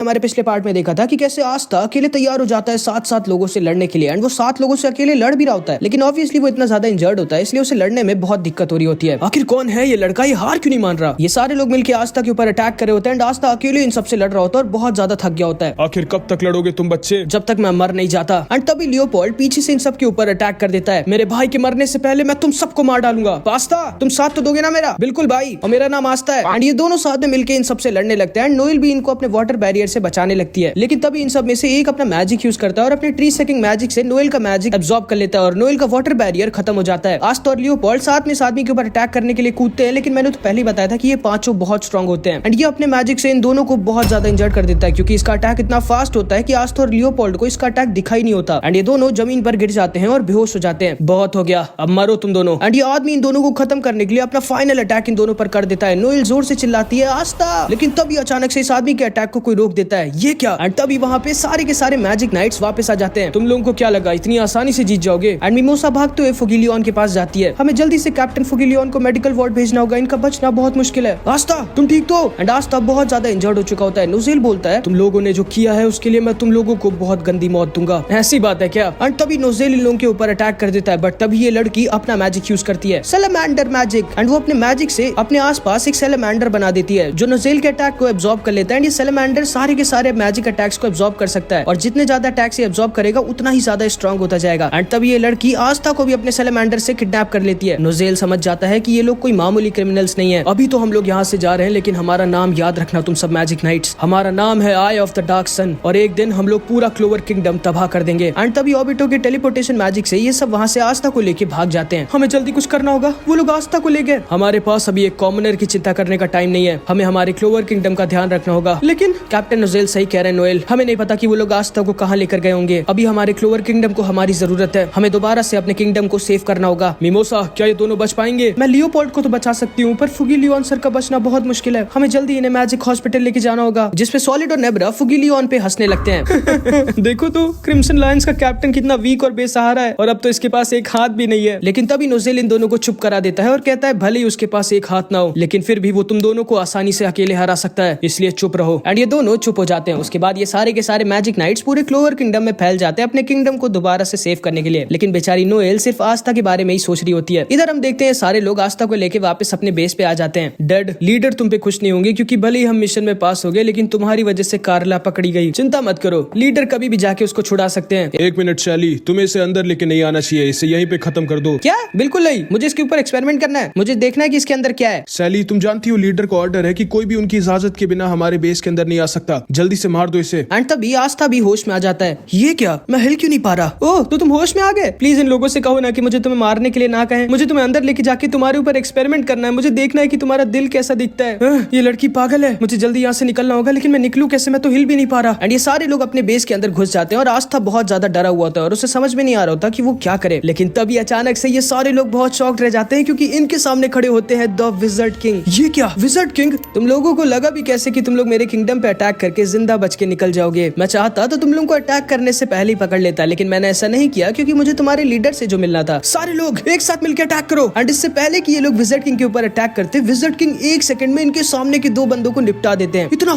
हमारे पिछले पार्ट में देखा था कि कैसे आस्था अकेले तैयार हो जाता है 7 लोगों से लड़ने के लिए एंड वो 7 लोगों से अकेले लड़ भी रहा होता है, लेकिन ऑब्वियसली वो इतना ज्यादा इंजर्ड होता है इसलिए उसे लड़ने में बहुत दिक्कत हो रही होती है। आखिर कौन है ये लड़का, ये हार क्यों नहीं मान रहा। ये सारे लोग मिलकर आस्था के ऊपर अटैक कर रहे होते हैं एंड आस्था अकेले इन सबसे लड़ रहा होता है और बहुत ज्यादा थक गया होता है। आखिर कब तक लड़ोगे तुम बच्चे, जब तक मैं मर नहीं जाता। एंड तभी लियोपोल्ड पीछे से इन सब के ऊपर अटैक कर देता है। मेरे भाई के मरने से पहले मैं तुम सबको मार डालूंगा। आस्था तुम साथ तो दोगे ना मेरा। बिल्कुल भाई, और मेरा नाम आस्था है। एंड ये दोनों साथ में मिलकर इन सबसे लड़ने लगते हैं एंड नोएल भी इनको अपने वाटर बैरियर से बचाने लगती है। लेकिन तभी इन सब में से एक अपना मैजिक यूज करता है और अपने ट्री सेकिंग मैजिक से नोएल का मैजिक एब्जॉर्ब कर लेता है और नोएल का वाटर बैरियर खत्म हो जाता है। आस्था और लियोपोल्ड साथ में इस आदमी के ऊपर अटैक करने के लिए कूदते हैं, लेकिन मैंने तो पहले ही बताया था कि ये पांचों बहुत स्ट्रांग होते हैं एंड ये अपने मैजिक से इन दोनों को बहुत ज्यादा इंजर्ड कर देता है, क्योंकि इसका अटैक इतना फास्ट होता है कि आस्था और लियोपोल्ड को इसका अटैक दिखाई नहीं होता एंड ये दोनों जमीन पर गिर जाते हैं और बेहोश हो जाते हैं। बहुत हो गया, अब मरो तुम दोनों। एंड ये आदमी इन दोनों को खत्म करने के लिए अपना फाइनल अटैक इन दोनों पर कर देता है। नोएल जोर से चिल्लाती है आस्था, लेकिन तभी अचानक से इस आदमी के अटैक को कोई रोक देता है। ये क्या। एंड तभी वहां पे सारे के सारे मैजिक नाइट्स वापस आ जाते हैं। तुम लोगों को क्या लगा इतनी आसानी से जीत जाओगे। एंड मिमोसा भागते हुए फुगिलियन के पास जाती है। हमें जल्दी से कैप्टन फुगिलियन को मेडिकल वार्ड भेजना होगा, इनका बचना बहुत मुश्किल है। आस्था तुम ठीक तो। एंड आस्था बहुत ज्यादा इंजर्ड हो चुका होता है। नोज़ेल बोलता है तुम लोगों ने जो किया है उसके लिए मैं तुम लोगों को बहुत गंदी मौत दूंगा। ऐसी बात है क्या। एंड तभी नोज़ेल इन लोगों के ऊपर अटैक कर देता है, बट तभी ये लड़की अपना मैजिक यूज करती है, सैलामेंडर मैजिक। एंड वो अपने मैजिक से अपने आसपास एक सैलामेंडर बना देती है जो नोज़ेल के अटैक को एब्जॉर्ब कर लेता है। एंड ये सैलामेंडर सारे के सारे मैजिक अटैक्स को एब्जॉर्ब कर सकता है और जितने ज्यादा अटैक से एब्जॉर्ब करेगा उतना ही ज्यादा स्ट्रांग होता जाएगा। एंड तभी ये लड़की आस्था को भी अपने सैलामेंडर से किडनैप कर लेती है। नोज़ेल समझ जाता है कि ये लोग कोई मामूली क्रिमिनल्स नहीं है। अभी तो हम लोग यहाँ से जा रहे हैं, लेकिन हमारा नाम याद रखना तुम सब मैजिक नाइट्स। हमारा नाम है आई ऑफ द डार्क सन और एक दिन हम लोग पूरा क्लोवर किंगडम तबाह कर देंगे। एंड तभी ऑबिटो के टेलीपोर्टेशन मैजिक से ये सब वहाँ से आस्था को लेके भाग जाते हैं। हमें जल्दी कुछ करना होगा, वो लोग आस्था को ले गए। हमारे पास अभी एक कॉमनर की चिंता करने का टाइम नहीं है, हमें हमारे क्लोवर किंगडम का ध्यान रखना होगा। लेकिन कैप्टन नोज़ेल सही कह रहे हैं नोएल, हमें नहीं पता कि वो लोग आस्था को कहाँ लेकर गए होंगे। अभी हमारे क्लोवर किंगडम को हमारी जरूरत है, हमें दोबारा से अपने किंगडम को सेव करना होगा। मिमोसा क्या ये दोनों बच पाएंगे। मैं लियोपोल्ड को तो बचा सकती हूँ, पर फुगिलियन सर का बचना बहुत मुश्किल है। हमें जल्दी इन्हें मैजिक हॉस्पिटल लेके जाना होगा, जिसपे सॉलिड और नेब्रा फुगिलियन पे हंसने लगते हैं। देखो तो क्रिम्सन लायंस का कैप्टन कितना वीक और बेसहारा है और अब तो इसके पास एक हाथ भी नहीं है। लेकिन तभी नोज़ेल इन दोनों को चुप करा देता है और कहता है भले ही उसके पास एक हाथ ना हो, लेकिन फिर भी वो तुम दोनों को आसानी से अकेले हरा सकता है, इसलिए चुप रहो। एंड ये दोनों चुप हो जाते हैं। उसके बाद ये सारे के सारे मैजिक नाइट्स पूरे क्लोवर किंगडम में फैल जाते हैं अपने किंगडम को दोबारा से सेव करने के लिए। लेकिन बेचारी नोएल सिर्फ आस्था के बारे में ही सोच रही होती है। इधर हम देखते हैं सारे लोग आस्था को लेके वापस अपने बेस पे आ जाते हैं। डैड लीडर तुम पे खुश नहीं होंगे क्योंकि भले ही हम मिशन में पास हो गए, लेकिन तुम्हारी वजह से कार्ला पकड़ी गई। चिंता मत करो, लीडर कभी भी जाके उसको छुड़ा सकते हैं। एक मिनट शैली, तुम्हें इसे अंदर लेके नहीं आना चाहिए, इसे यहीं पे खत्म कर दो। क्या। बिल्कुल नहीं, मुझे इसके ऊपर एक्सपेरिमेंट करना है, मुझे देखना है कि इसके अंदर क्या है। शैली तुम जानती हो लीडर को ऑर्डर है कि कोई भी उनकी इजाजत के बिना हमारे बेस के अंदर नहीं आ सकता, जल्दी से मार दो इसे। एंड तभी आस्था भी होश में आ जाता है। ये क्या, मैं हिल क्यों नहीं पा रहा। ओह तो तुम होश में आ गए। प्लीज इन लोगों से कहो ना कि मुझे तुम्हें मारने के लिए ना कहें, मुझे तुम्हें अंदर लेके जाके तुम्हारे ऊपर एक्सपेरिमेंट करना है, मुझे देखना है कि तुम्हारा दिल कैसा दिखता है। ये लड़की पागल है, मुझे जल्दी यहाँ से निकलना होगा, लेकिन मैं निकलूं कैसे, मैं तो हिल भी नहीं पा रहा। एंड ये सारे लोग अपने बेस के अंदर घुस जाते हैं और आस्था बहुत ज्यादा डरा हुआ होता है और उसे समझ में नहीं आ रहा होता कि वो क्या करे। लेकिन तभी अचानक से ये सारे लोग बहुत शॉक्ड रह जाते हैं क्योंकि इनके सामने खड़े होते हैं द विज़र्ड किंग। ये क्या, विज़र्ड किंग, तुम लोगों को लगा भी कैसे कि तुम लोग मेरे किंगडम पे अटैक करके जिंदा बच के निकल जाओगे। मैं चाहता तो तुम लोगों को अटैक करने से पहले ही पकड़ लेता, लेकिन मैंने ऐसा नहीं किया क्योंकि मुझे तुम्हारे लीडर से जो मिलना था। सारे लोग एक साथ मिलकर अटैक करो। एंड इससे पहले कि ये लोग विज़र्ड किंग के ऊपर अटैक करते, विज़र्ड किंग एक सेकंड में इनके सामने के 2 बंदों को निपटा देते हैं। इतना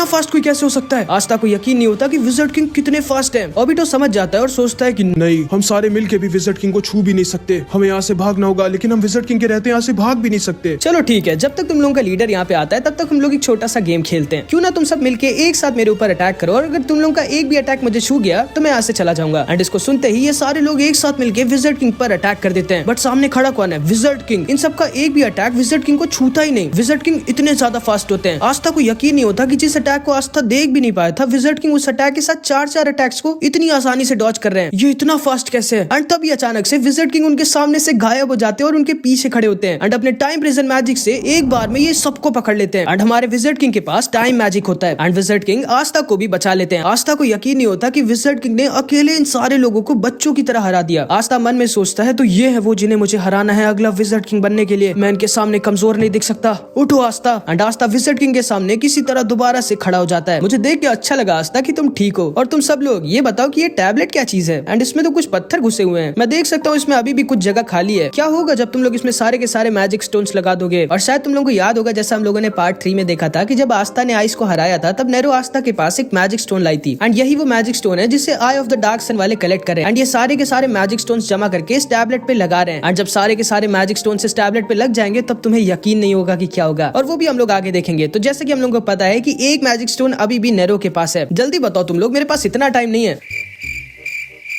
फास्ट कोई कैसे हो सकता है। आस्था को यकीन नहीं होता कि विज़र्ड किंग कितने फास्ट हैं। ऑबिटो समझ जाता है और सोचता है कि नहीं, हम सारे मिलके भी विज़र्ड किंग को छू भी नहीं सकते, हमें यहाँ से भागना होगा, लेकिन हम विज़र्ड किंग के रहते यहाँ से भाग भी नहीं सकते। चलो ठीक है, जब तक तुम लोगों का लीडर यहाँ पे आता है तब तक हम लोग एक छोटा सा गेम खेलते हैं। क्यों ना तुम सब मिलके एक साथ मेरे ऊपर अटैक करो और अगर तुम लोगों का एक भी अटैक मुझे छू गया तो मैं यहाँ से चला जाऊंगा। एंड इसको सुनते ही ये सारे लोग एक साथ मिलके विज़र्ड किंग पर अटैक कर देते हैं। बट सामने खड़ा कौन है, विज़र्ड किंग। इन सबका एक भी अटैक विज़र्ड किंग को छूता ही नहीं। विज़र्ड किंग इतने ज्यादा फास्ट होते हैं, आस्था को यकीन नहीं होता कि जिस अटैक को आस्था देख भी नहीं पाया था, विज़र्ड किंग उस अटैक के साथ 4 अटैक्स को इतनी आसानी से डॉज कर रहे हैं। ये इतना फास्ट कैसे है। एंड तभी अचानक से विज़र्ड किंग उनके सामने से गायब हो जाते हैं और उनके पीछे खड़े होते हैं एंड अपने टाइम प्रिजन मैजिक से एक बार में ये सबको पकड़ लेते हैं। एंड हमारे विज़र्ड किंग के पास टाइम मैजिक होता है एंड विज़र्ड किंग आस्था को भी बचा लेते हैं। आस्था को यकीन नहीं होता कि विज़र्ड किंग ने अकेले इन सारे लोगों को बच्चों की तरह हरा दिया। आस्था मन में सोचता है तो ये है वो जिन्हें मुझे हराना है अगला विज़र्ड किंग बनने के लिए। मैं इनके सामने कमजोर नहीं दिख सकता। उठो आस्था। एंड आस्था विज़र्ड किंग के सामने किसी तरह दोबारा से खड़ा हो जाता है। मुझे देख के अच्छा लगा आस्था कि तुम ठीक हो। और तुम सब लोग ये बताओ कि ये टैबलेट क्या चीज है। एंड इसमें तो कुछ पत्थर घुसे हुए हैं, मैं देख सकता हूँ इसमें अभी भी कुछ जगह खाली है। क्या होगा जब तुम लोग इसमें सारे के सारे मैजिक स्टोन्स लगा दोगे। और शायद तुम लोगों को याद होगा जैसा हम लोगों ने पार्ट 3 में देखा था कि जब आस्था ने आइस को हराया था तब नेरो आस्था के पास एक मैजिक स्टोन लाई थी एंड यही वो मैजिक स्टोन है जिसे आई ऑफ द डार्क सन वाले कलेक्ट करे एंड ये सारे के सारे मैजिक स्टोन्स जमा करके इस टैबलेट पे लगा रहे हैं एंड जब सारे के सारे मैजिक स्टोन्स इस टैबलेट पे लग जाएंगे तब तुम्हें यकीन नहीं होगा कि क्या होगा, और वो भी हम लोग आगे देखेंगे। तो जैसे कि हम लोगों को पता है कि एक मैजिक स्टोन अभी भी नेरो के पास है। जल्दी बताओ तुम लोग, मेरे पास इतना टाइम नहीं है।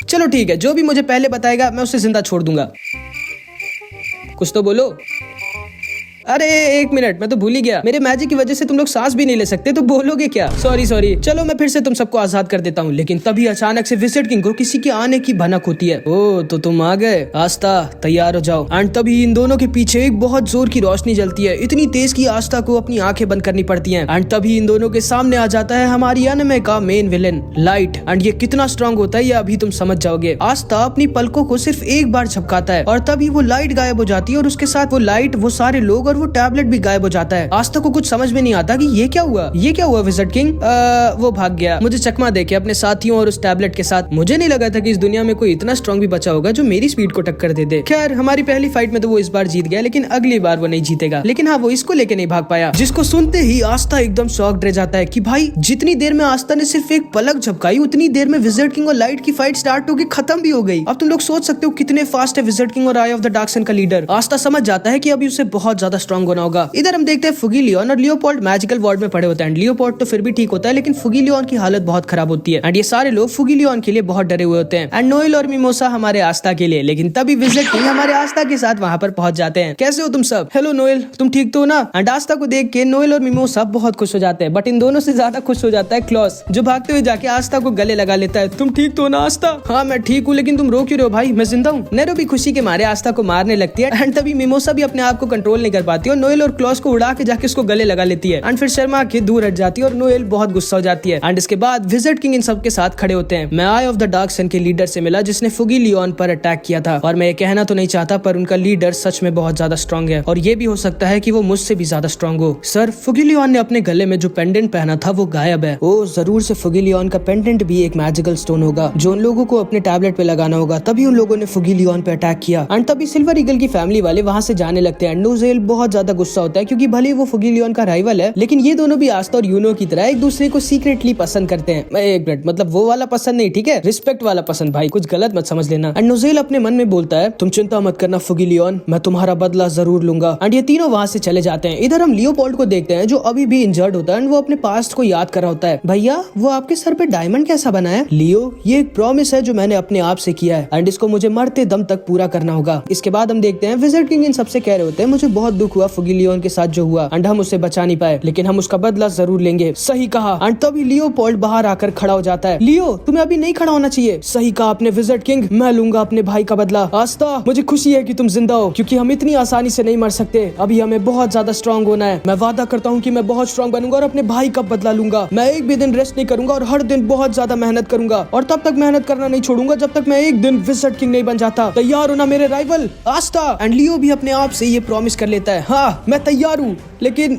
चलो ठीक है, जो भी मुझे पहले बताएगा मैं उसे जिंदा छोड़ दूंगा। कुछ तो बोलो। अरे एक मिनट, मैं तो भूल ही गया, मेरे मैजिक की वजह से तुम लोग सांस भी नहीं ले सकते, तो बोलोगे क्या? सॉरी। चलो मैं फिर से तुम सबको आजाद कर देता हूँ। लेकिन तभी अचानक से विजिट किंग को किसी के आने की भनक होती है। ओ तो तुम आ गए, आस्था तैयार हो जाओ। एंड तभी इन दोनों के पीछे एक बहुत जोर की रोशनी जलती है, इतनी तेज की आस्था को अपनी आंखें बंद करनी पड़ती है। एंड तभी इन दोनों के सामने आ जाता है हमारी एनिमे का मेन विलेन लाइट। एंड ये कितना स्ट्रांग होता है ये अभी तुम समझ जाओगे। आस्था अपनी पलकों को सिर्फ एक बार झपकाता है और तभी वो लाइट गायब हो जाती है और उसके साथ वो लाइट, वो सारे लोग और वो टैबलेट भी गायब हो जाता है। आस्था को कुछ समझ में नहीं आता कि ये क्या हुआ विजिट किंग। वो भाग गया मुझे चकमा देके अपने साथियों और उस टैबलेट के साथ। मुझे नहीं लगा था कि इस दुनिया में कोई इतना स्ट्रांग भी बचा होगा जो मेरी स्पीड को टक्कर दे दे। खैर हमारी पहली फाइट में तो वो इस बार जीत गया, लेकिन अगली बार वो नहीं जीतेगा। लेकिन हाँ, वो इसको लेके नहीं भाग पाया, जिसको सुनते ही आस्था एकदम शॉक्ड रह जाता है कि भाई जितनी देर में आस्था ने सिर्फ एक पलक झपकाई उतनी देर में विजिट किंग और लाइट की फाइट स्टार्ट होगी, खत्म भी हो गई। अब तुम लोग सोच सकते हो कितने फास्ट है विजिट किंग और आई ऑफ द डार्क सन का लीडर। आस्था समझ जाता है कि अभी उसे बहुत ज्यादा स्ट्रांग होना होगा। इधर हम देखते हैं फुगी लियोन और लियोपोल्ड मैजिकल वार्ड में पड़े होते हैं। लियोपोल्ड तो फिर भी ठीक होता है, लेकिन फुगी लियोन की हालत बहुत खराब होती है एंड ये सारे लोग फुगी लियोन के लिए बहुत डरे हुए होते हैं एंड नोएल और मिमोसा हमारे आस्था के लिए। लेकिन तभी विजिट किंग हमारे आस्था के साथ वहाँ पर पहुंच जाते हैं। कैसे हो तुम सब? हेलो नोएल, तुम ठीक तो हो ना? एंड आस्था को देख के नोएल और मिमोसा बहुत खुश हो जाते हैं, बट इन दोनों से ज्यादा खुश हो जाता है क्लॉस, जो भागते हुए जाके आस्था को गले लगा लेता है। तुम ठीक तो हो ना आस्था? हाँ मैं ठीक हूँ, लेकिन तुम रो क्यों रहे हो भाई? मैं जिंदा हूँ। नेरो भी खुशी के मारे आस्था को मारने लगती है एंड तभी मिमोसा भी अपने आप को कंट्रोल नहीं कर पाती और नोएल और क्लॉस को उड़ा के जाके उसको गले लगा लेती है एंड फिर शर्मा के दूर हट जाती है और नोएल बहुत गुस्सा हो जाती है। एंड इसके बाद विजिट किंग इन सब के साथ खड़े होते हैं। मैं आई ऑफ द डार्क सन के लीडर से मिला जिसने फुगी लियोन पर अटैक किया था, और मैं ये कहना तो नहीं चाहता पर उनका लीडर सच में बहुत ज्यादा स्ट्रांग है और ये भी हो सकता है कि वो मुझसे भी ज्यादा स्ट्रांग हो। सर, फुगी लियोन ने अपने गले में जो पेंडेंट पहना था वो गायब है। ओ जरूर से फुगी लियोन का पेंडेंट भी एक मैजिकल स्टोन होगा जो उन लोगों को अपने टैबलेट पे लगाना होगा, तभी उन लोगों ने फुगी लियोन पे अटैक किया। एंड तभी सिल्वर ईगल की फैमिली वाले वहाँ से जाने लगते हैं। नोजेल बहुत ज्यादा गुस्सा होता है क्योंकि भले वो फुगी लियोन का राइवल है, लेकिन ये दोनों भी आस्था और यूनो की तरह एक दूसरे को सीक्रेटली पसंद करते हैं। एक मिनट, मतलब वो वाला पसंद नहीं, ठीक है, रिस्पेक्ट वाला पसंद भाई, कुछ गलत मत समझ लेना। एंड नोजेल अपने मन में बोलता है तुम चिंता मत करना फुगी लियोन, मैं तुम्हारा बदला जरूर लूंगा। एंड ये तीनों वहाँ से चले जाते हैं। इधर हम लियोपोल्ड को देखते हैं जो अभी भी इंजर्ड होता है एंड वो अपने पास्ट को याद कर रहा होता है। भैया वो आपके सर पे डायमंड कैसा बना है? लियो, ये एक प्रॉमिस है जो मैंने अपने आप से किया है एंड इसको मुझे मरते दम तक पूरा करना होगा। इसके बाद हम देखते हैं विजिट किंग इन सबसे कह रहे होते हैं मुझे बहुत दुख हुआ फुगी लियोन के साथ जो हुआ एंड हम उसे बचा नहीं पाए, लेकिन हम उसका बदला जरूर लेंगे। सही कहा। एंड तभी लियोपोल्ड बाहर आकर खड़ा हो जाता है। लियो, तुम्हें अभी नहीं खड़ा होना चाहिए। सही कहा आपने विजिट किंग, मैं लूंगा अपने भाई का बदला। आस्था, मुझे खुशी है कि तुम जिंदा हो क्योंकि हम इतनी आसानी से नहीं मर सकते। अभी हमें बहुत ज्यादा स्ट्रांग होना है। मैं वादा करता हूँ कि मैं बहुत स्ट्रांग बनूंगा और अपने भाई का बदला लूंगा। मैं एक भी दिन रेस्ट नहीं करूंगा और हर दिन बहुत ज्यादा मेहनत करूंगा और तब तक मेहनत करना नहीं छोड़ूंगा जब तक मैं एक दिन विजिट किंग नहीं बन जाता। तैयार हो ना मेरे राइवल आस्था? एंड लियो भी अपने आप से ये प्रॉमिस कर लेता है, हाँ मैं तैयार हूँ, लेकिन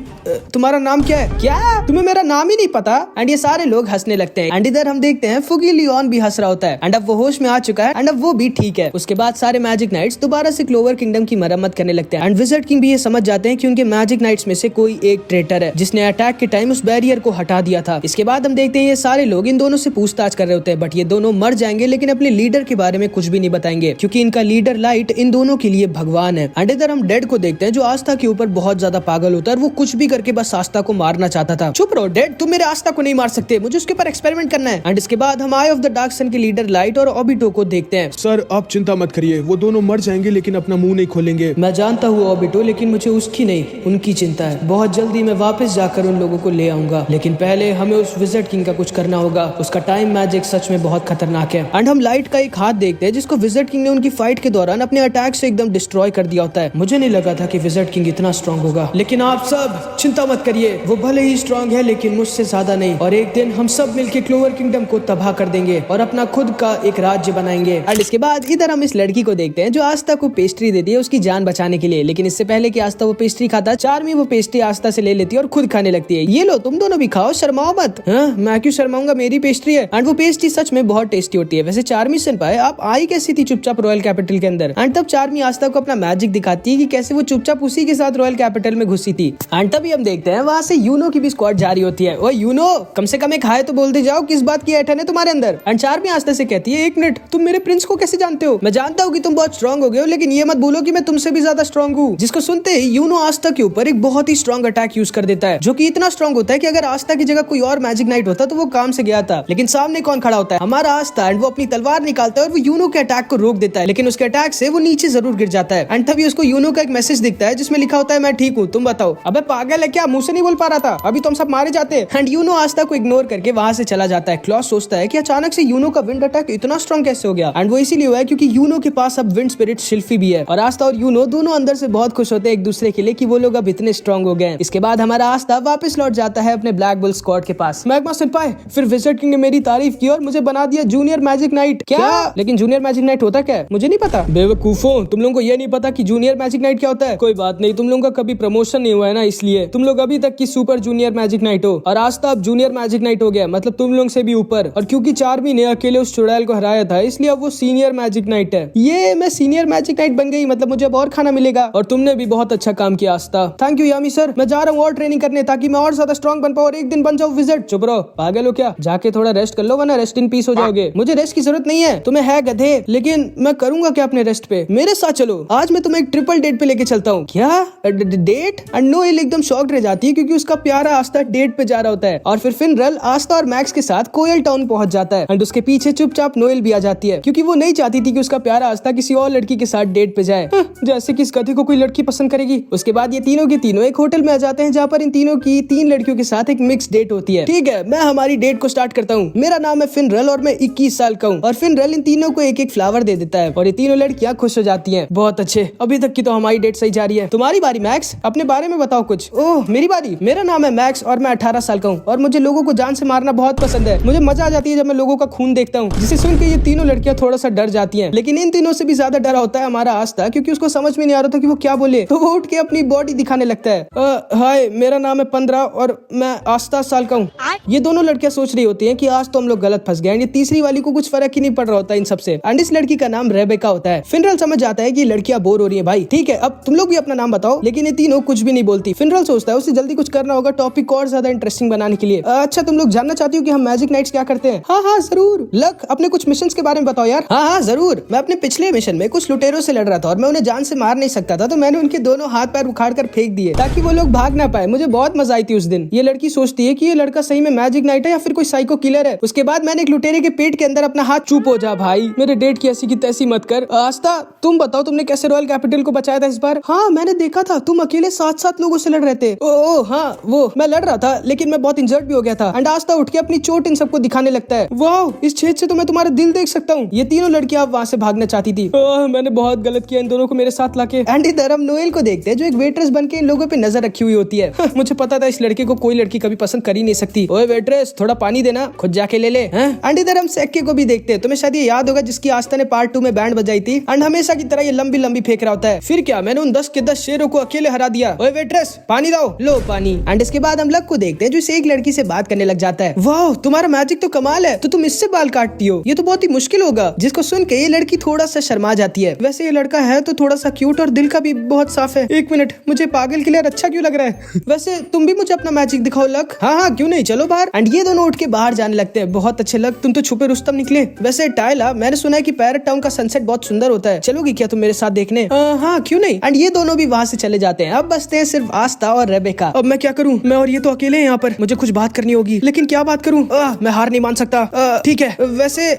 तुम्हारा नाम क्या है? क्या तुम्हें मेरा नाम ही नहीं पता? एंड ये सारे लोग हंसने लगते हैं। एंड इधर हम देखते हैं फुगी लियोन भी हंस रहा होता है एंड अब वो होश में आ चुका है एंड अब वो भी ठीक है। उसके बाद सारे मैजिक नाइट्स दोबारा से क्लोवर किंगडम की मरम्मत करने लगते हैं एंड विजिट किंग भी ये समझ जाते हैं कि उनके मैजिक नाइट्स में से कोई एक ट्रेटर है जिसने अटैक के टाइम उस बैरियर को हटा दिया था। इसके बाद हम देखते हैं ये सारे लोग इन दोनों से पूछताछ कर रहे होते हैं, बट ये दोनों मर जाएंगे लेकिन अपने लीडर के बारे में कुछ भी नहीं बताएंगे क्योंकि इनका लीडर लाइट इन दोनों के लिए भगवान है। एंड इधर हम डेड को देखते हैं जो आस्था के ऊपर बहुत ज्यादा पागल होता है और वो कुछ भी करके बस आस्था को मारना चाहता था। चुप रहो डेड, तुम मेरे आस्था को नहीं मार सकते, मुझे उसके ऊपर एक्सपेरिमेंट करना है। एंड इसके बाद हम आई ऑफ द डार्क सन के लीडर लाइट और ओबिटो को देखते हैं। सर आप चिंता मत करिए, वो दोनों मर जाएंगे लेकिन अपना मुंह नहीं खोलेंगे। मैं जानता हूँ ओबिटो, लेकिन मुझे उसकी नहीं उनकी चिंता है। बहुत जल्दी मैं वापस जाकर उन लोगों को ले आऊंगा, लेकिन पहले हमें उस विजिट किंग का कुछ करना होगा। उसका टाइम मैजिक सच में बहुत खतरनाक है। एंड हम लाइट का एक हाथ देखते हैं जिसको विजिट किंग ने उनकी फाइट के दौरान अपने अटैक से एकदम डिस्ट्रॉय कर दिया होता है। मुझे नहीं लगा था कि विजिट किंग इतना स्ट्रांग होगा, लेकिन आप सब चिंता मत करिए, वो भले ही स्ट्रांग है लेकिन मुझसे ज्यादा नहीं, और एक दिन हम सब मिलकर क्लोवर किंगडम को तबाह कर देंगे और अपना खुद का एक राज्य बनाएंगे। एंड इसके बाद इधर हम इस लड़की को देखते हैं जो आस्था को पेस्ट्री देती है उसकी जान बचाने के लिए, लेकिन इससे पहले कि आस्था वो पेस्ट्री खाता, चार्मी वो पेस्ट्री आस्था से ले लेती है और खुद खाने लगती है। ये लो तुम दोनों भी खाओ, शर्माओ मत। हाँ, मैं क्यों शर्माऊंगा, मेरी पेस्ट्री है। एंड वो पेस्ट्री सच में बहुत टेस्टी होती है। वैसे चार्मी सेनपाई आप आई कैसी थी चुपचाप रॉयल कैपिटल के अंदर? एंड तब चार्मी आस्था को अपना मैजिक दिखाती है कि कैसे वो चुपचाप उसी इसी के साथ रॉयल कैपिटल में घुसी थी। एंड तभी हम देखते हैं वहाँ से यूनो की भी स्क्वाड जारी होती है। ओ यूनो, कम से कम एक हाय तो बोलते जाओ, किस बात की ऐठन है तुम्हारे अंदर। एंड चार्मी आस्ते से कहती है, एक मिनट, तुम मेरे प्रिंस को कैसे जानते हो? मैं जानता हूँ कि तुम बहुत स्ट्रांग हो गए हो, लेकिन ये मत बोलो कि मैं तुमसे भी ज्यादा स्ट्रांग हूँ। जिसको सुनते ही यूनो आस्था के ऊपर एक बहुत ही स्ट्रांग अटैक यूज कर देता है, जो कि इतना स्ट्रांग होता है कि अगर आस्था की जगह कोई और मैजिक नाइट होता तो वो काम से गया था। लेकिन सामने कौन खड़ा होता है? हमारा आस्था। एंड वो अपनी तलवार निकालता है और वो यूनो के अटैक को रोक देता है, लेकिन उसके अटैक से वो नीचे जरूर गिर जाता है। एंड तभी उसको यूनो का एक मैसेज दिखता है जिसमें लिखा होता है, मैं ठीक हूँ, तुम बताओ। अबे पागल है क्या, मुंह से नहीं बोल पा रहा था? अभी तुम सब मारे जाते। एंड यूनो आस्था को इग्नोर करके वहां से चला जाता है। क्लॉस सोचता है कि अचानक से यूनो का विंड अटैक इतना स्ट्रांग कैसे हो गया। एंड वो इसीलिए हुआ है क्योंकि यूनो के पास अब विंड स्पिरिट शिल्फी भी है। और आस्था और यूनो दोनों अंदर से बहुत खुश होते हैं एक दूसरे के लिए कि वो लोग अब इतने स्ट्रांग हो गए। इसके बाद हमारा आस्था वापस लौट जाता है अपने ब्लैक बुल स्क्वाड के पास। मैग्मा सेंपाई, फिर विज़र्ड किंग ने मेरी तारीफ की और मुझे बना दिया जूनियर मैजिक नाइट। क्या? लेकिन जूनियर मैजिक नाइट होता क्या है? मुझे नहीं पता। बेवकूफो, तुम लोगों को ये नहीं पता कि जूनियर मैजिक नाइट क्या होता है? कोई बात नहीं, तुम लोगों का कभी प्रमोशन नहीं हुआ है ना, इसलिए तुम लोग अभी तक की सुपर जूनियर मैजिक नाइट हो। और आस्था अब जूनियर मैजिक नाइट हो गया, मतलब तुम लोग से भी ऊपर। और क्योंकि चार्मी ने अकेले उस चुड़ैल को हराया था, इसलिए अब वो सीनियर मैजिक नाइट है। ये मैं सीनियर मैजिक नाइट बन गई, मतलब मुझे अब और खाना मिलेगा। और तुमने भी बहुत अच्छा काम किया Aastha. Thank you Yami sir. मैं जा रहा हूँ और ट्रेनिंग करने, ताकि मैं और ज्यादा स्ट्रांग बन पाऊँ और एक दिन बन जाऊँ विज़र्ड। चुप रहो, पागल हो क्या? जाके थोड़ा रेस्ट कर लो, वरना रेस्ट इन पीस हो जाओगे। मुझे रेस्ट की जरूरत नहीं है, तुम्हें है गधे। लेकिन मैं करूंगा क्या अपने रेस्ट पे? मेरे साथ चलो, आज मैं तुम्हें एक ट्रिपल डेट पे लेके चलता हूँ। क्या डेट? एंड नोएल एकदम शॉक्ड रह जाती है क्योंकि उसका प्यारा आस्था डेट पे जा रहा होता है। और फिर फिनरल आस्था और मैक्स के साथ कोयल टाउन पहुंच जाता है। एंड उसके पीछे चुपचाप नोएल भी आ जाती है क्योंकि वो नहीं चाहती थी कि उसका प्यारा आस्था किसी और लड़की के साथ डेट पे जाए, जैसे कि इस गधे को कोई लड़की पसंद करेगी। उसके बाद ये तीनों के तीनों एक होटल में आ जाते हैं जहाँ पर इन तीनों की 3 लड़कियों के साथ एक मिक्स डेट होती है। ठीक है, मैं हमारी डेट को स्टार्ट करता हूँ। मेरा नाम है फिनरल और मैं 21 साल का हूँ। और फिनरल इन तीनों को एक एक फ्लावर दे देता है और ये तीनों लड़कियां खुश हो जाती हैं। बहुत अच्छे, अभी तक की तो हमारी डेट सही जा रही है। तुम्हारी बारी मैक्स, अपने बारे में बताओ कुछ। ओह मेरी बारी। मेरा नाम है मैक्स और मैं 18 साल का हूँ और मुझे लोगों को जान से मारना बहुत पसंद है। मुझे मजा आ जाती है जब मैं लोगों का खून देखता हूँ, जिसे सुन के ये तीनों लड़कियां थोड़ा सा डर जाती हैं। लेकिन इन तीनों से भी ज्यादा डरा होता है हमारा आस्था, क्योंकि उसको समझ में नहीं आ रहा था कि वो क्या बोले। तो वो उठ के अपनी बॉडी दिखाने लगता है। हाय, मेरा नाम है 15 और मैं आस्था साल का हूँ। ये दोनों लड़कियां सोच रही होती हैं कि आज तो हम लोग गलत फंस गए। ये तीसरी वाली को कुछ फर्क ही नहीं पड़ रहा होता इन सबसे। एंड इस लड़की का नाम रेबेका होता है। फिनरल समझ जाता है कि लड़कियां बोर हो रही हैं। भाई ठीक है, अब तुम लोग भी अपना नाम बताओ। लेकिन ये तीनों कुछ भी नहीं बोलती। फिनरल सोचता है उसे जल्दी कुछ करना होगा टॉपिक को और ज्यादा इंटरेस्टिंग बनाने के लिए। अच्छा, तुम लोग जानना चाहती हो कि हम मैजिक नाइट्स क्या करते हैं? हाँ हाँ जरूर। लक, अपने कुछ मिशन के बारे में बताओ यार। हाँ हाँ जरूर। मैं अपने पिछले मिशन में कुछ लुटेरों से लड़ रहा था और मैं उन्हें जान से मार नहीं सकता था, तो मैंने उनके दोनों हाथ पैर उखाड़ कर फेंक दिए ताकि वो लोग भाग ना पाए। मुझे बहुत मजा आई थी उस दिन। ये लड़की सोचती है कि ये लड़का सही में मैजिक नाइट है या फिर कोई साइको किलर है। उसके बाद मैंने एक लुटेरे के पेट के अंदर अपना हाथ। चुप हो जा भाई, मेरे डेट की ऐसी की तैसी मत कर। आस्था, तुम बताओ तुमने कैसे रॉयल कैपिटल को बचाया था इस बार? हाँ मैंने देखा था, तुम अकेले 7 लोगों से लड़ रहे थे। ओ हाँ, वो मैं लड़ रहा था, लेकिन मैं बहुत इंजर्ड भी हो गया था। एंड आस्था उठ के अपनी चोट इन सबको दिखाने लगता है। वाह, इस छेद से तो मैं तुम्हारा दिल देख सकता हूँ। ये तीनों लड़कियां वहाँ से भागना चाहती थी। मैंने बहुत गलत किया इन दोनों को मेरे साथ लाके। एंड इधर हम नोएल को देखते हैं जो एक वेट्रेस बन के इन लोगों पे नजर रखी हुई होती है। मुझे पता था इस लड़के को कोई लड़की कभी पसंद कर ही नहीं सकती। ओए वेट्रेस, थोड़ा पानी देना, खुद जाके ले ले। एंड इधर हम सेक्के को भी देखते हैं। तुम्हें शायद ये याद होगा जिसकी आस्था ने पार्ट 2 में बैंड बजाई थी। एंड हमेशा की तरह ये लंबी लंबी फेंक रहा होता है। फिर क्या, मैंने उन 10 के 10 शेरों को अकेले हरा दिया। ओए वेट्रेस, पानी दो। लो पानी। एंड इसके बाद हम लक को देखते हैं जो इसे एक लड़की से बात करने लग जाता है। वाह, तुम्हारा मैजिक तो कमाल है, तो तुम इससे बाल काटती हो, ये तो बहुत ही मुश्किल होगा। जिसको सुन के ये लड़की थोड़ा सा शर्मा जाती है। वैसे ये लड़का है तो थोड़ा सा क्यूट और दिल का भी बहुत साफ है। एक मिनट, मुझे पागल के लिए अच्छा क्यों लग रहा है? वैसे तुम भी मुझे अपना मैजिक दिखाओ लक। हाँ हाँ क्यों नहीं, चलो बाहर। एंड ये दोनों उठ के बाहर जाने लगते हैं। बहुत अच्छे लक, तुम तो छुपे रुस्तम निकले। वैसे टाइला, मैंने सुना है कि पैरेट टाउन का सनसेट बहुत सुंदर होता है, चलोगी क्या तुम मेरे साथ देखने? हाँ क्यों नहीं। एंड ये दोनों भी वहाँ से चले जाते हैं। अब बचते हैं सिर्फ आस्था और रेबेका। अब मैं क्या करूँ? मैं और ये तो अकेले हैं यहाँ पर, मुझे कुछ बात करनी होगी, लेकिन क्या बात करूँ? मैं हार नहीं मान सकता। ठीक है, वैसे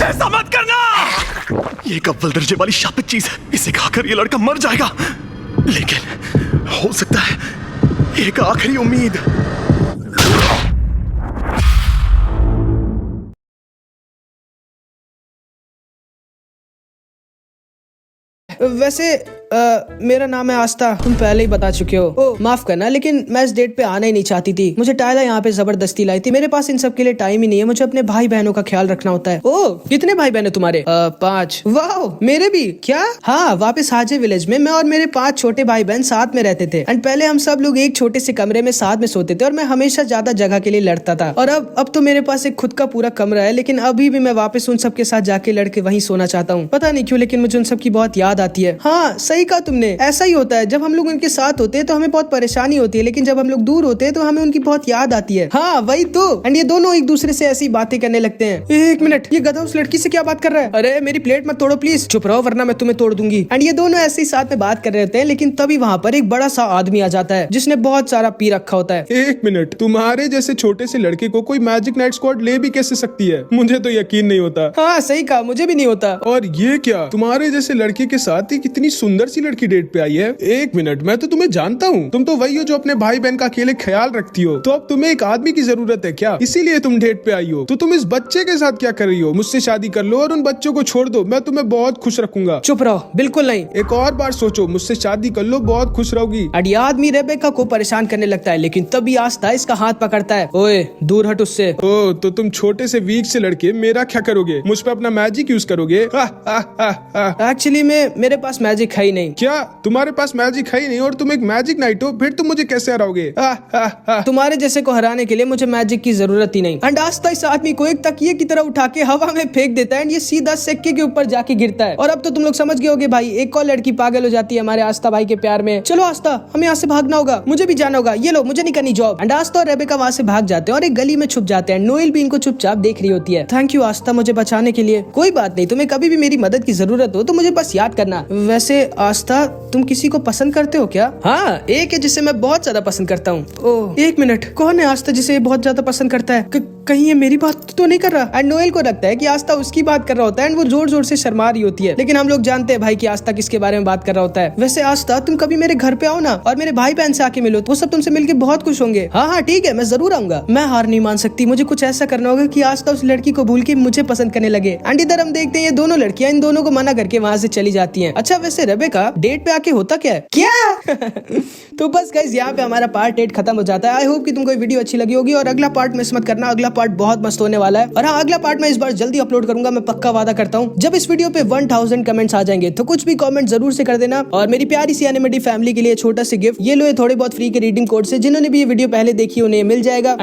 ऐसा मत करना। ये एक अव्वल दर्जे वाली शापित चीज है, इसे खाकर ये लड़का मर जाएगा। लेकिन हो सकता है एक आखिरी उम्मीद। वैसे मेरा नाम है आस्था, तुम पहले ही बता चुके हो। ओ माफ करना, लेकिन मैं इस डेट पे आना ही नहीं चाहती थी। मुझे टाइला यहाँ पे जबरदस्ती लाई थी। मेरे पास इन सब के लिए टाइम ही नहीं है। मुझे अपने भाई बहनों का ख्याल रखना होता है। ओ कितने भाई बहन है तुम्हारे? 5। वाह, मेरे भी। क्या? हाँ, वापस हाजे विलेज में मैं और मेरे 5 छोटे भाई बहन साथ में रहते थे। एंड पहले हम सब लोग एक छोटे से कमरे में साथ में सोते थे और मैं हमेशा ज्यादा जगह के लिए लड़ता था। और अब तो मेरे पास एक खुद का पूरा कमरा है, लेकिन अभी भी मैं वापस उन सब के साथ जाके लड़के वहीं सोना चाहता हूँ। पता नहीं क्यों, लेकिन मुझे उन सब की बहुत याद आती है। हाँ सही सही कहा तुमने, ऐसा ही होता है। जब हम लोग उनके साथ होते हैं तो हमें बहुत परेशानी होती है, लेकिन जब हम लोग दूर होते हैं तो हमें उनकी बहुत याद आती है। हाँ वही तो। एंड ये दोनों एक दूसरे से ऐसी बातें करने लगते हैं। एक मिनट, ये गधा उस लड़की से क्या बात कर रहा है? अरे मेरी प्लेट मत तोड़ो प्लीज, चुप रहो वरना मैं तुम्हें तोड़ दूंगी। एंड ये दोनों ऐसे ही साथ में बात कर रहे होते हैं, लेकिन तभी वहाँ पर एक बड़ा सा आदमी आ जाता है जिसने बहुत सारा पी रखा होता है। एक मिनट, तुम्हारे जैसे छोटे से लड़के को कोई मैजिक नाइट स्क्वाड ले भी कैसे सकती है? मुझे तो यकीन नहीं होता। हाँ सही कहा, मुझे भी नहीं होता। और ये क्या, तुम्हारे जैसे लड़के के साथ एक इतनी सुंदर सी लड़की डेट पे आई है? एक मिनट, मैं तो तुम्हें जानता हूँ। तुम तो वही हो जो अपने भाई बहन का अकेले ख्याल रखती हो। तो अब तुम्हें एक आदमी की जरूरत है क्या? इसीलिए तुम डेट पे आई हो? तो तुम इस बच्चे के साथ क्या कर रही हो? मुझसे शादी कर लो और उन बच्चों को छोड़ दो, मैं तुम्हें बहुत खुश रखूंगा। चुप रहो, बिल्कुल नहीं। एक और बार सोचो, मुझसे शादी कर लो, बहुत खुश रहोगी। और ये आदमी रेबेका को परेशान करने लगता है, लेकिन तभी आस्था इसका हाथ पकड़ता है। ओए दूर हट उससे। ओ, तो तुम छोटे से वीक से लड़के मेरा क्या करोगे? मुझ पे अपना मैजिक यूज करोगे? एक्चुअली में मेरे पास मैजिक है ही नहीं। क्या तुम्हारे पास मैजिक है ही नहीं और तुम एक मैजिक नाइट हो? फिर तुम मुझे कैसे हराओगे? तुम्हारे जैसे को हराने के लिए मुझे मैजिक की जरूरत ही नहीं। एंड आस्था इस आदमी को एक तकिए की तरह उठा के हवा में फेंक देता है एंड ये सीधा सिक्के के ऊपर जाके गिरता है। और अब तो तुम लोग समझ गए होगे भाई, एक और लड़की पागल हो जाती है हमारे आस्था भाई के प्यार में। चलो आस्था, हमें यहाँ से भागना होगा, मुझे भी जाना होगा, ये लो मुझे नहीं करनी जॉब। एंड आस्था और रेबेका वहाँ से भाग जाते हैं और एक गली में छुप जाते हैं। नोएल भी इनको चुपचाप देख रही होती है। थैंक यू आस्था मुझे बचाने के लिए। कोई बात नहीं, तुम्हें कभी भी मेरी मदद की जरूरत हो तो मुझे बस याद करना। वैसे आस्था, तुम किसी को पसंद करते हो क्या? हाँ, एक है जिसे मैं बहुत ज्यादा पसंद करता हूँ। ओह एक मिनट, कौन है आस्था जिसे बहुत ज्यादा पसंद करता है? कहीं ये मेरी बात तो नहीं कर रहा? एंड नोएल को लगता है कि आस्था उसकी बात कर रहा होता है एंड वो जोर जोर से शर्मा रही होती है, लेकिन हम लोग जानते हैं भाई कि आस्था किसके बारे में बात कर रहा होता है। वैसे आस्था, तुम कभी मेरे घर पे आओ ना और मेरे भाई बहन से आके मिलो, वो सब तुमसे मिलके बहुत खुश होंगे। हाँ हाँ ठीक है, मैं जरूर आऊंगा। मैं हार नहीं मान सकती, मुझे कुछ ऐसा करना होगा कि आस्था उस लड़की को भूल के मुझे पसंद करने लगे। एंड इधर हम देखते हैं ये दोनों लड़कियां इन दोनों को मना करके वहाँ से चली जाती है। अच्छा वैसे रेबेका, डेट पे आके होता क्या है? क्या? तो बस गाइस, यहाँ पे हमारा पार्ट 8 खत्म हो जाता है। आई होप कि तुमको वीडियो अच्छी लगी होगी और अगला पार्ट मिस मत करना, अगला पार्ट बहुत मस्त होने वाला है। और हाँ, अगला पार्ट मैं इस बार जल्दी अपलोड करूंगा, मैं पक्का वादा करता हूँ। जब इस वीडियो पे 1000 कमेंट्स आ जाएंगे तो कुछ भी कमेंट जरूर से कर देना। और मेरी प्यारी सी एनिमेटेड फैमिली के लिए छोटा सा गिफ्ट, ये लो, ये थोड़े बहुत फ्री के रीडिंग कोड से जिन्होंने भी ये वीडियो पहले देखी उन्हें मिल जाएगा।